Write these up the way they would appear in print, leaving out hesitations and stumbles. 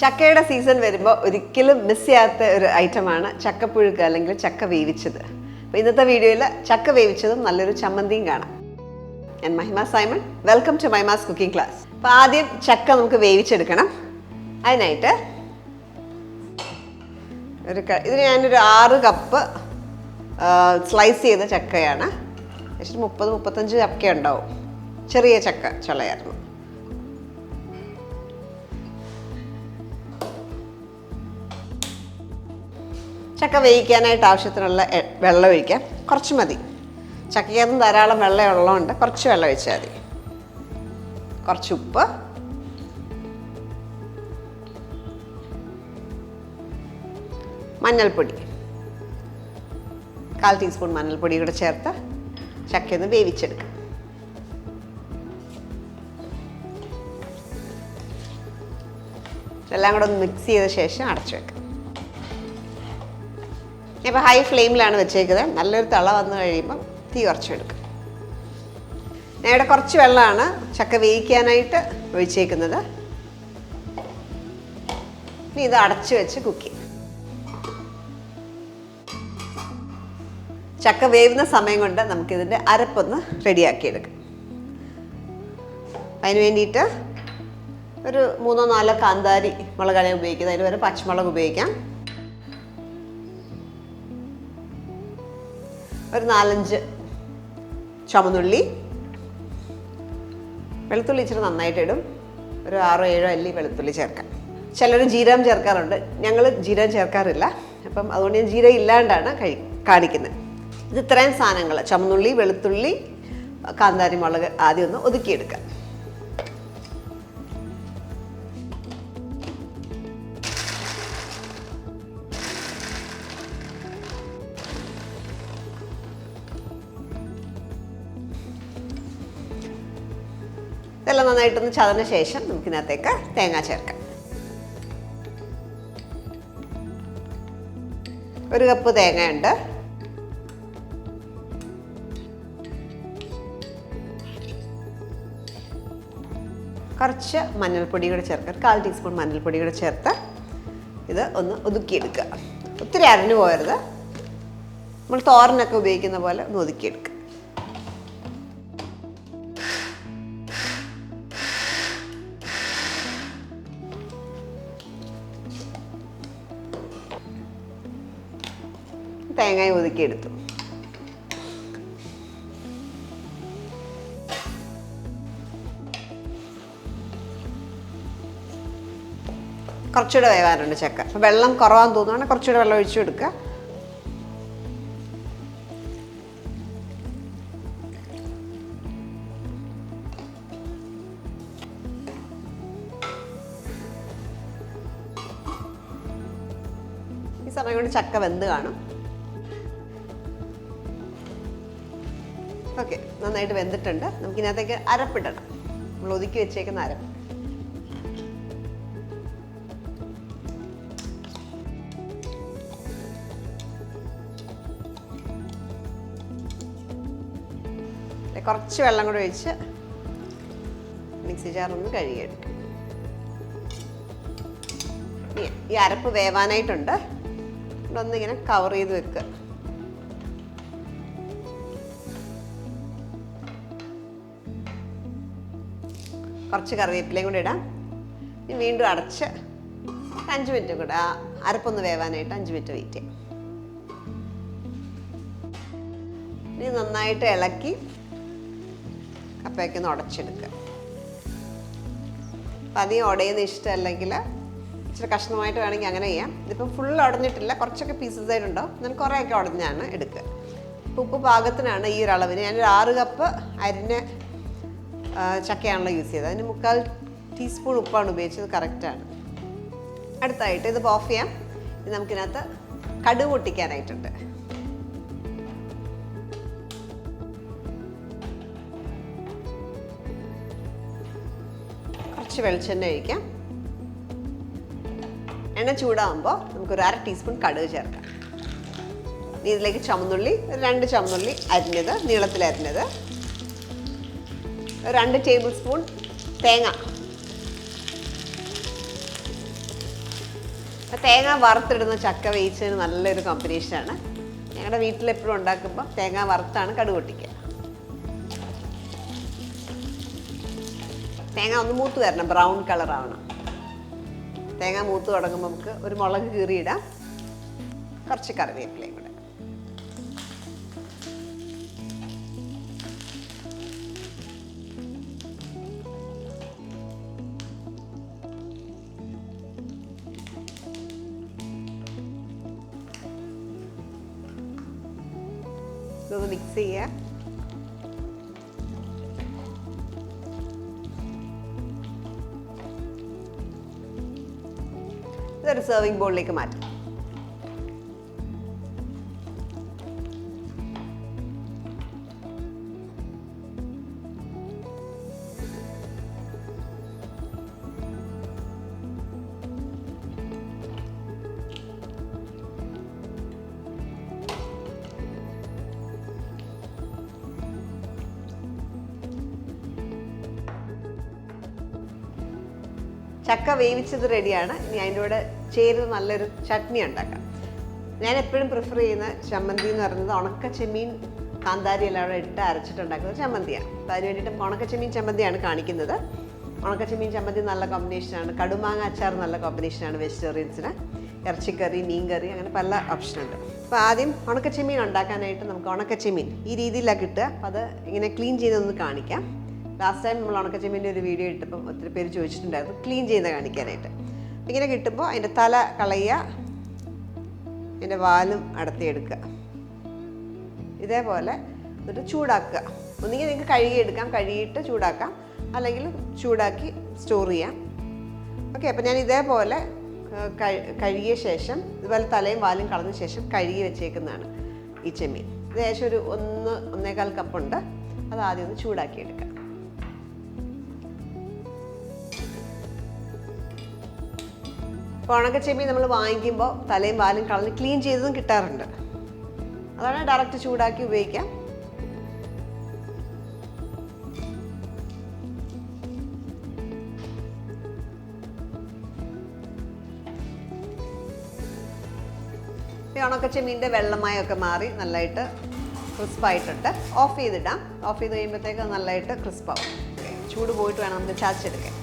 ചക്കയുടെ സീസൺ വരുമ്പോൾ ഒരിക്കലും മിസ് ചെയ്യാത്ത ഒരു ഐറ്റമാണ് ചക്കപ്പുഴുക്ക് അല്ലെങ്കിൽ ചക്ക വേവിച്ചത്. അപ്പോൾ ഇന്നത്തെ വീഡിയോയിൽ ചക്ക വേവിച്ചതും നല്ലൊരു ചമ്മന്തിയും കാണാം. ഞാൻ Mahima Simon, welcome to Maima's cooking class. അപ്പോൾ ആദ്യം ചക്ക നമുക്ക് വേവിച്ചെടുക്കണം. അതിനായിട്ട് ഇതിന് ഞാനൊരു 6 കപ്പ് സ്ലൈസ് ചെയ്ത ചക്കയാണ്. ഏകദേശം 30-35 ചക്ക ഉണ്ടാവും. ചെറിയ ചക്ക ചുളയായിരുന്നു. ചക്ക വേവിക്കാനായിട്ട് ആവശ്യത്തിനുള്ള വെള്ളം ഒഴിക്കാം. കുറച്ച് മതി. ചക്കയ്ക്കകത്തും ധാരാളം വെള്ളം ഉള്ളതുകൊണ്ട് കുറച്ച് വെള്ളം ഒഴിച്ചാൽ മതി. കുറച്ച് ഉപ്പ്, മഞ്ഞൾപ്പൊടി, 1/4 ടീസ്പൂൺ മഞ്ഞൾപ്പൊടി കൂടെ ചേർത്ത് ചക്കയൊന്ന് വേവിച്ചെടുക്കാം. എല്ലാം കൂടെ ഒന്ന് മിക്സ് ചെയ്ത ശേഷം അടച്ചു വെക്കാം. ഇപ്പോൾ ഹൈ ഫ്ലെയിമിലാണ് വെച്ചേക്കുന്നത്. നല്ലൊരു തിള വന്നു കഴിയുമ്പം തീ കുറച്ചെടുക്കും. ഞാൻ ഇവിടെ കുറച്ച് വെള്ളമാണ് ചക്ക വേവിക്കാനായിട്ട് ഒഴിച്ചേക്കുന്നത്. ഇനി ഇത് അടച്ചു വെച്ച് കുക്ക് ചെയ്യും. ചക്ക വേവുന്ന സമയം കൊണ്ട് നമുക്കിതിൻ്റെ അരപ്പൊന്ന് റെഡിയാക്കിയെടുക്കാം. അതിന് വേണ്ടിയിട്ട് ഒരു 3-4 കാന്താരി മുളകാണ് ഉപയോഗിക്കുന്നത്. അതിന് വരെ പച്ചമുളക് ഉപയോഗിക്കാം. ഒരു 4-5 ചുമന്നുള്ളി, വെളുത്തുള്ളി ഇച്ചിരി നന്നായിട്ട് ഇടും. ഒരു 6-7 അല്ലി വെളുത്തുള്ളി ചേർക്കാം. ചിലർ ജീരകം ചേർക്കാറുണ്ട്. ഞങ്ങൾ ജീരകം ചേർക്കാറില്ല. അപ്പം അതുകൊണ്ട് ഞാൻ ജീരകം ഇല്ലാണ്ടാണ് കാണിക്കുന്നത്. ഇത് ഇത്രയും സാധനങ്ങൾ, ചുമന്നുള്ളി, വെളുത്തുള്ളി, കാന്താരി മുളക് ആദ്യം ഒന്ന് ഒതുക്കിയെടുക്കാം. ഇതെല്ലാം നന്നായിട്ടൊന്ന് ചതഞ്ഞ ശേഷം നമുക്കിതിനകത്തേക്ക് തേങ്ങ ചേർക്കാം. 1 കപ്പ് തേങ്ങയുണ്ട്. കുറച്ച് മഞ്ഞൾപ്പൊടി കൂടെ ചേർക്കുക. 1/4 ടീസ്പൂൺ മഞ്ഞൾപ്പൊടി കൂടെ ചേർത്ത് ഇത് ഒന്ന് ഒതുക്കിയെടുക്കുക. ഒത്തിരി അരഞ്ഞു പോകരുത്. നമ്മൾ തോരനൊക്കെ ഉപയോഗിക്കുന്ന പോലെ ഒന്ന് ഒതുക്കിയെടുക്കുക. തേങ്ങയും ഒതുക്കിയെടുത്തു. കുറച്ചുകൂടെ വേവാനുണ്ട് ചക്ക. അപ്പം വെള്ളം കുറവാന്ന് തോന്നുകയാണെങ്കിൽ കുറച്ചുകൂടെ വെള്ളം ഒഴിച്ചു കൊടുക്കുക. ഈ സമയം കൊണ്ട് ചക്ക വെന്ത് കാണും. ഓക്കെ, നന്നായിട്ട് വെന്തിട്ടുണ്ട്. നമുക്കിതിനകത്തേക്ക് അരപ്പിടണം. നമ്മൾ ഒതുക്കി വെച്ചേക്കുന്ന അരപ്പ്. കുറച്ച് വെള്ളം കൂടെ ഒഴിച്ച് മിക്സി ജാറൊന്ന് കഴുകിയെടുക്കും. ഈ അരപ്പ് വേവാനായിട്ടുണ്ട്. ഒന്നിങ്ങനെ കവർ ചെയ്ത് വെക്കുക. കുറച്ച് കറിവേപ്പിലയും കൂടെ ഇടാം. ഇനി വീണ്ടും അടച്ച് 5 മിനിറ്റ് കൂടെ ആ അരപ്പൊന്ന് വേവാനായിട്ട് 5 മിനിറ്റ് വെയിറ്റ് ചെയ്യാം. ഇനി നന്നായിട്ട് ഇളക്കി കപ്പയൊക്കെ ഒന്ന് ഉടച്ചെടുക്കുക. അപ്പം അധികം ഉടയുന്ന ഇഷ്ടമല്ലെങ്കിൽ ഇച്ചിരി കഷ്ണമായിട്ട് വേണമെങ്കിൽ അങ്ങനെ ചെയ്യാം. ഇതിപ്പം ഫുൾ ഉടഞ്ഞിട്ടില്ല, കുറച്ചൊക്കെ പീസസ് ആയിട്ടുണ്ടാവും. ഞാൻ കുറേയൊക്കെ ഉടഞ്ഞാണ് എടുക്കുക. ഇപ്പോൾ ഉപ്പ് പാകത്തിനാണ് ഈ ഒരു അളവിന്. ഞാനൊരു 6 കപ്പ് അരിഞ്ഞ ചക്കയാണല്ലോ യൂസ് ചെയ്തത്. അതിന് 1/4 ടീസ്പൂൺ ഉപ്പാണ് ഉപയോഗിച്ചത്. കറക്റ്റാണ്. അടുത്തായിട്ട് ഇത് ഓഫ് ചെയ്യാം. ഇത് നമുക്കിതിനകത്ത് കടുക് പൊട്ടിക്കാനായിട്ടുണ്ട്. കുറച്ച് വെളിച്ചെണ്ണ ഒഴിക്കാം. എണ്ണ ചൂടാകുമ്പോൾ നമുക്കൊരു 1/2 ടീസ്പൂൺ കടുക് ചേർക്കാം. ഇതിലേക്ക് ചുമന്നുള്ളി, 2 ചുമന്നുള്ളി അരിഞ്ഞത്, നീളത്തിൽ അരിഞ്ഞത്, 2 ടേബിൾ സ്പൂൺ തേങ്ങ, തേങ്ങ വറുത്തിടുന്ന ചക്ക വേവിച്ചതിന് നല്ലൊരു കോമ്പിനേഷനാണ്. ഞങ്ങളുടെ വീട്ടിലെപ്പോഴും ഉണ്ടാക്കുമ്പോൾ തേങ്ങ വറുത്താണ് കടുക് പൊട്ടിക്കുക. തേങ്ങ ഒന്ന് മൂത്ത് വരണം, ബ്രൗൺ കളറാവണം. തേങ്ങ മൂത്ത് തുടങ്ങുമ്പോൾ നമുക്ക് ഒരു മുളക് കീറിയിടാം, കുറച്ച് കറിവേപ്പിലയും കൂടെ. ഇതൊന്ന് മിക്സ് ചെയ്യുക. ഇതൊരു സെർവിങ് ബോളിലേക്ക് മാറ്റാം. ചക്ക വേവിച്ചത് റെഡിയാണ്. ഇനി അതിൻ്റെ കൂടെ ചേരുന്ന നല്ലൊരു ചട്നി ഉണ്ടാക്കാം. ഞാൻ എപ്പോഴും പ്രിഫർ ചെയ്യുന്ന ചമ്മന്തി എന്ന് പറയുന്നത് ഉണക്ക ചെമ്മീൻ കാന്താരി എല്ലാം കൂടെ ഇട്ട് അരച്ചിട്ടുണ്ടാക്കുന്ന ചമ്മന്തിയാണ്. അപ്പോൾ അതിന് വേണ്ടിയിട്ട് ഉണക്ക ചെമ്മീൻ ചമ്മന്തിയാണ് കാണിക്കുന്നത്. ഉണക്ക ചെമ്മീൻ ചമ്മന്തി നല്ല കോമ്പിനേഷനാണ്. കടുമാങ്ങ അച്ചാർ നല്ല കോമ്പിനേഷനാണ് വെജിറ്റേറിയൻസിന്. ഇറച്ചിക്കറി, മീൻ കറി, അങ്ങനെ പല ഓപ്ഷനുണ്ട്. അപ്പോൾ ആദ്യം ഉണക്ക ചെമ്മീൻ ഉണ്ടാക്കാനായിട്ട് നമുക്ക് ഉണക്ക ചെമ്മീൻ ഈ രീതിയിലാണ് കിട്ടുക. അപ്പോൾ അത് ഇങ്ങനെ ക്ലീൻ ചെയ്തൊന്ന് കാണിക്കാം. ലാസ്റ്റ് ടൈം നമ്മൾ ഉണക്ക ചെമ്മീൻ്റെ ഒരു വീഡിയോ ഇട്ടപ്പം ഒത്തിരി പേര് ചോദിച്ചിട്ടുണ്ടായിരുന്നു ക്ലീൻ ചെയ്യുന്ന കാണിക്കാനായിട്ട്. ഇങ്ങനെ കിട്ടുമ്പോൾ അതിൻ്റെ തല കളയുക, അതിൻ്റെ വാലും അടർത്തിയെടുക്കുക. ഇതേപോലെ എന്നിട്ട് ചൂടാക്കുക. ഒന്നുകിൽ നിങ്ങൾക്ക് കഴുകിയെടുക്കാം, കഴുകിയിട്ട് ചൂടാക്കാം, അല്ലെങ്കിൽ ചൂടാക്കി സ്റ്റോർ ചെയ്യാം. ഓക്കെ, അപ്പോൾ ഞാൻ ഇതേപോലെ കഴുകിയ ശേഷം ഇതുപോലെ തലയും വാലും കളഞ്ഞ ശേഷം കഴുകി വെച്ചേക്കുന്നതാണ് ഈ ചെമ്മീൻ. ഇത് ഏകദേശം ഒരു 1-1.25 കപ്പുണ്ട്. അത് ആദ്യം ഒന്ന് ചൂടാക്കിയെടുക്കാം. ഉണക്ക ചെമ്മീൻ നമ്മൾ വാങ്ങിക്കുമ്പോൾ തലയും വാലും കളഞ്ഞ് ക്ലീൻ ചെയ്തതും കിട്ടാറുണ്ട്. അതാണ് ഡയറക്റ്റ് ചൂടാക്കി ഉപയോഗിക്കാം. ഈ ഉണക്ക ചെമ്മീൻ്റെ വെള്ളമയമൊക്കെ മാറി നല്ലതായിട്ട് ക്രിസ്പായിട്ടുണ്ട്. ഓഫ് ചെയ്തിടാം. ഓഫ് ചെയ്ത് കഴിയുമ്പോഴത്തേക്ക് നല്ലതായിട്ട് ക്രിസ്പാവും. ചൂട് പോയിട്ട് വേണം നമുക്ക് ചാച്ചെടുക്കാൻ.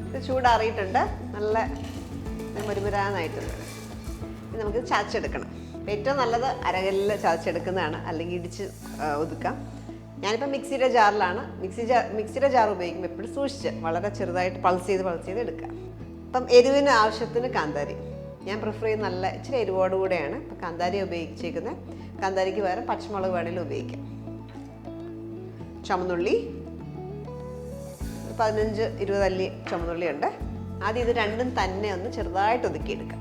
ഇത് ചൂടാറിയിട്ടുണ്ട്, നല്ല മുരുമുരാന്നായിട്ടുണ്ട്. ഇത് നമുക്ക് ചാച്ചെടുക്കണം. ഏറ്റവും നല്ലത് അരകല്ലിൽ ചതച്ചെടുക്കുന്നതാണ്, അല്ലെങ്കിൽ ഇടിച്ച് ഒതുക്കാം. ഞാനിപ്പോൾ മിക്സിയുടെ ജാറിലാണ്. മിക്സിയുടെ ജാർ ഉപയോഗിക്കുമ്പോൾ എപ്പോഴും സൂക്ഷിച്ച് വളരെ ചെറുതായിട്ട് പൾസ് ചെയ്ത് എടുക്കാം. അപ്പം എരിവിന് ആവശ്യത്തിന് കാന്താരി ഞാൻ പ്രിഫർ ചെയ്യുന്ന നല്ല ഇച്ചിരി എരിവോടുകൂടെയാണ് ഇപ്പം കാന്താരി ഉപയോഗിച്ചേക്കുന്നത്. കാന്താരിക്ക് പകരം പച്ചമുളക് വേണമെങ്കിലും ഉപയോഗിക്കാം. ചുമന്നുള്ളി 15-20 അല്ലി ചുമന്നുള്ളി ഉണ്ട്. ആദ്യം ഇത് രണ്ടും തന്നെ ഒന്ന് ചെറുതായിട്ട് ഒതുക്കിയെടുക്കാം.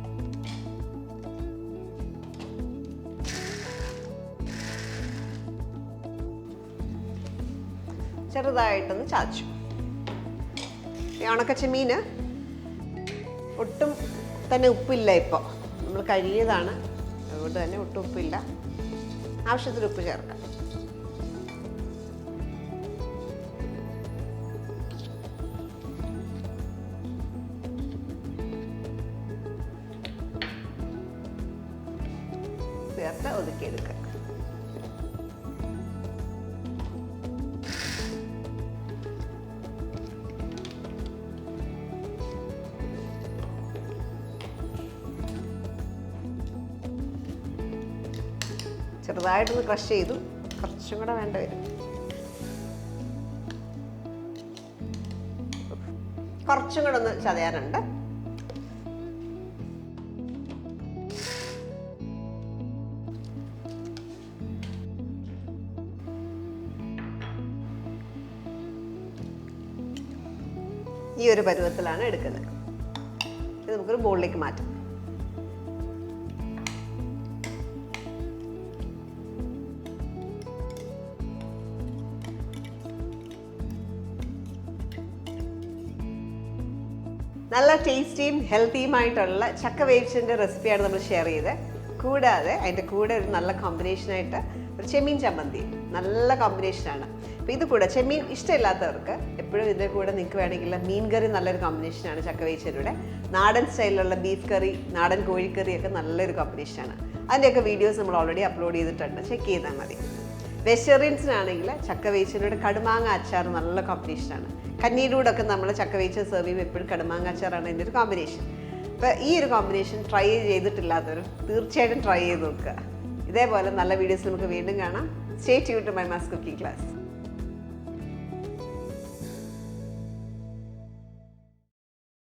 ചെറുതായിട്ടൊന്ന് ചാച്ചു. ഈ ഉണക്കച്ചെമ്മീൻ ഒട്ടും തന്നെ ഉപ്പില്ല. ഇപ്പോൾ നമ്മൾ കഴുകിയതാണ്, അതുകൊണ്ട് തന്നെ ഒട്ടും ഉപ്പില്ല. ആവശ്യത്തിന് ഉപ്പ് ചേർക്കാം. ചേർത്ത് ഒതുക്കിയെടുക്കുക. ചെറുതായിട്ടൊന്ന് ക്രഷ് ചെയ്തു, കുറച്ചും കൂടെ വേണ്ട വരും. കുറച്ചും കൂടെ ഒന്ന് ചതയാനുണ്ട്. ഈ ഒരു പരുവത്തിലാണ് എടുക്കുന്നത്. ഇത് നമുക്കൊരു ബോളിലേക്ക് മാറ്റാം. നല്ല ടേസ്റ്റിയും ഹെൽത്തിയുമായിട്ടുള്ള ചക്ക വേവിച്ചതിൻ്റെ റെസിപ്പിയാണ് നമ്മൾ ഷെയർ ചെയ്തത്. കൂടാതെ അതിൻ്റെ കൂടെ ഒരു നല്ല കോമ്പിനേഷനായിട്ട് ഒരു ചെമ്മീൻ ചമ്മന്തി നല്ല കോമ്പിനേഷനാണ്. അപ്പോൾ ഇത് കൂടെ ചെമ്മീൻ ഇഷ്ടമില്ലാത്തവർക്ക് എപ്പോഴും ഇതിൻ്റെ കൂടെ നിങ്ങൾക്ക് വേണമെങ്കിൽ മീൻ കറി നല്ലൊരു കോമ്പിനേഷനാണ് ചക്കവേച്ചരുടെ. നാടൻ സ്റ്റൈലിലുള്ള ബീഫ് കറി, നാടൻ കോഴിക്കറിയൊക്കെ നല്ലൊരു കോമ്പിനേഷനാണ്. അതിൻ്റെയൊക്കെ വീഡിയോസ് നമ്മൾ ഓൾറെഡി അപ്ലോഡ് ചെയ്തിട്ടുണ്ട്, ചെക്ക് ചെയ്താൽ മതി. വെജിറ്റേറിയൻസിനാണെങ്കിൽ ചക്കവേച്ചരുടെ കടുമാങ്ങ അച്ചാർ നല്ല കോമ്പിനേഷനാണ്. കഞ്ഞിയുടെ കൂടെ ഒക്കെ നമ്മൾ ചക്കവേച്ച സെർവ് ചെയ്യുമ്പോൾ എപ്പോഴും കടുമാങ്ങ അച്ചാറാണ് ഇതിൻ്റെ ഒരു കോമ്പിനേഷൻ. അപ്പോൾ ഈ ഒരു കോമ്പിനേഷൻ ട്രൈ ചെയ്തിട്ടില്ലാത്തവരും തീർച്ചയായിട്ടും ട്രൈ ചെയ്ത് നോക്കുക. ഇതേപോലെ നല്ല വീഡിയോസ് നമുക്ക് വീണ്ടും കാണാം. Stay tuned to Maima's cooking class.